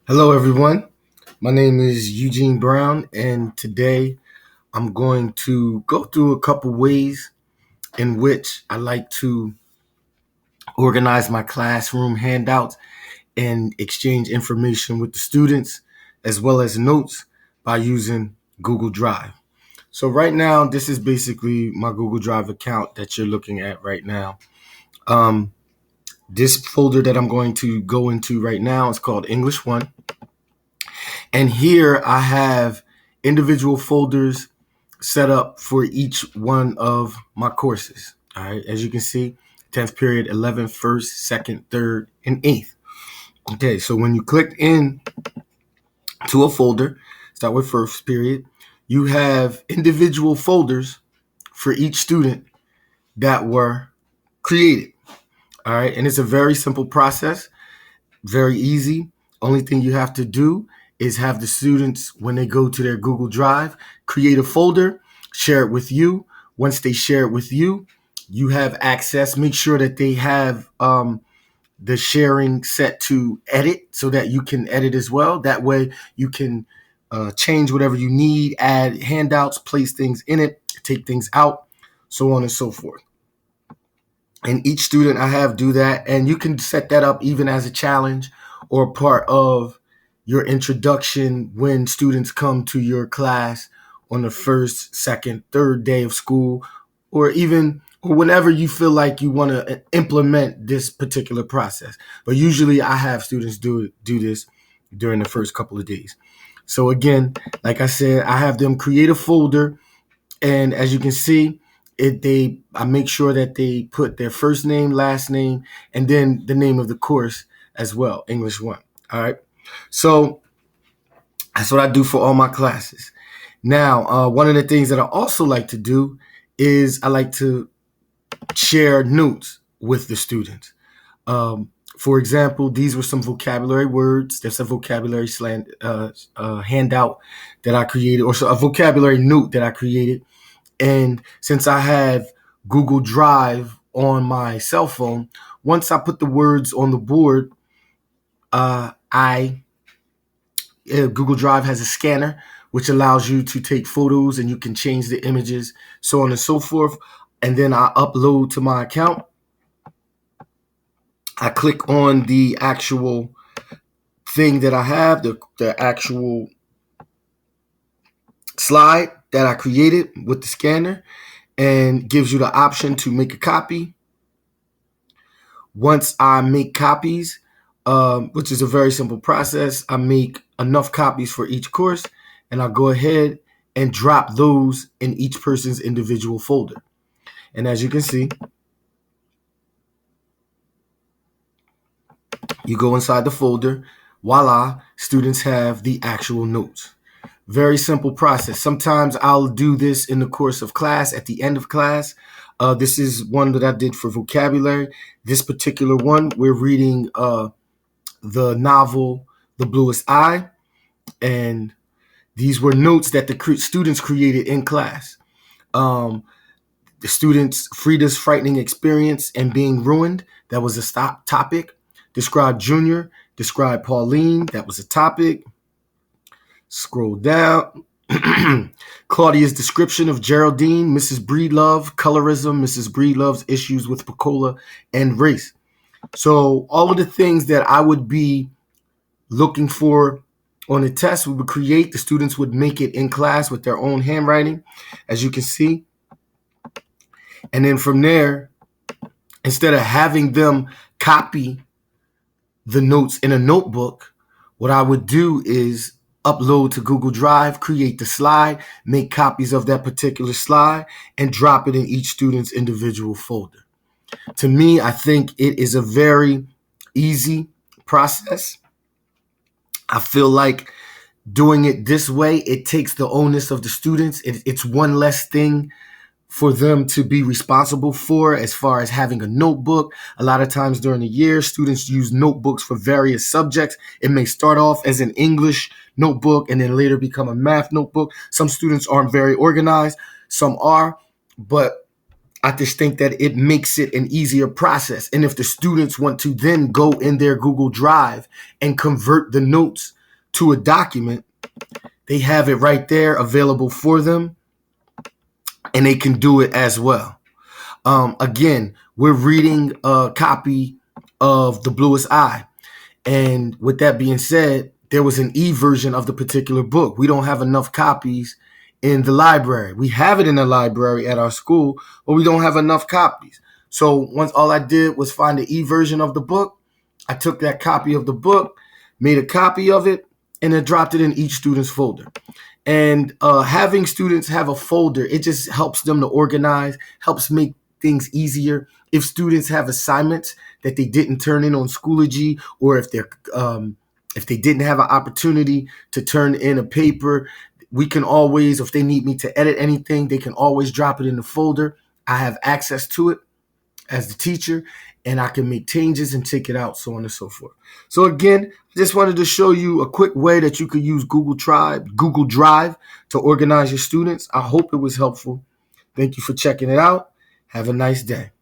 Hello, everyone. My name is Eugene Brown, and today I'm going to go through a couple ways in which I like to organize my classroom handouts and exchange information with the students, as well as notes by using Google Drive. So, right now, this is basically my Google Drive account that you're looking at right now. Um, this folder that I'm going to go into right now is called English 1. And here I have individual folders set up for each one of my courses. All right, as you can see, 10th period, 11th, 1st, 2nd, 3rd, and 8th. Okay, so when you click in to a folder, start with 1st period, you have individual folders for each student that were created. All right, and it's a very simple process. Very easy. Only thing you have to do is have the students, when they go to their Google Drive, create a folder, share it with you. Once they share it with you, you have access. Make sure that they have the sharing set to edit so that you can edit as well. That way you can change whatever you need, add handouts, place things in it, take things out, so on and so forth. And each student I have do that. And you can set that up even as a challenge or part of your introduction when students come to your class on the first, second, third day of school, or whenever you feel like you want to implement this particular process. But usually I have students do this during the first couple of days. So again, like I said, I have them create a folder, and as you can see, I make sure that they put their first name, last name, and then the name of the course as well, English 1. All right. So that's what I do for all my classes. Now, one of the things that I also like to do is I like to share notes with the students. For example, these were some vocabulary words. There's a vocabulary handout that I created, or so a vocabulary note that I created. And since I have Google Drive on my cell phone, once I put the words on the board, I Google Drive has a scanner which allows you to take photos and you can change the images, so on and so forth. And then I upload to my account. I click on the actual thing that I have, the actual slide that I created with the scanner, and gives you the option to make a copy. Once I make copies, which is a very simple process, I make enough copies for each course, and I go ahead and drop those in each person's individual folder. And as you can see, you go inside the folder, voila, students have the actual notes. Very simple process. Sometimes I'll do this in the course of class, at the end of class. This is one that I did for vocabulary. This particular one, we're reading the novel The Bluest Eye, and these were notes that the students created in class. The students, Frida's frightening experience and being ruined, that was a topic. Describe Junior, describe Pauline, that was a topic. Scroll down. Claudia's description of Geraldine, Mrs. Breedlove, colorism, Mrs. Breedlove's issues with Pecola, and race. So all of the things that I would be looking for on a test, we would create. The students would make it in class with their own handwriting, as you can see. And then from there, instead of having them copy the notes in a notebook, what I would do is upload to Google Drive, create the slide, make copies of that particular slide, and drop it in each student's individual folder. To me, I think it is a very easy process. I feel like doing it this way, it takes the onus of the students. It's one less thing for them to be responsible for as far as having a notebook. A lot of times during the year, students use notebooks for various subjects. It may start off as an English notebook and then later become a math notebook. Some students aren't very organized, some are, but I just think that it makes it an easier process. And if the students want to then go in their Google Drive and convert the notes to a document, they have it right there available for them, and they can do it as well. Again, we're reading a copy of The Bluest Eye. And with that being said, there was an e-version of the particular book. We don't have enough copies in the library. We have it in the library at our school, but we don't have enough copies. So once all I did was find the e-version of the book, I took that copy of the book, made a copy of it, and then dropped it in each student's folder. And having students have a folder, it just helps them to organize, helps make things easier. If students have assignments that they didn't turn in on Schoology, or if they didn't have an opportunity to turn in a paper, we can always, if they need me to edit anything, they can always drop it in the folder. I have access to it as the teacher, and I can make changes and take it out, so on and so forth. So again, I just wanted to show you a quick way that you could use Google Drive to organize your students. I hope it was helpful. Thank you for checking it out. Have a nice day.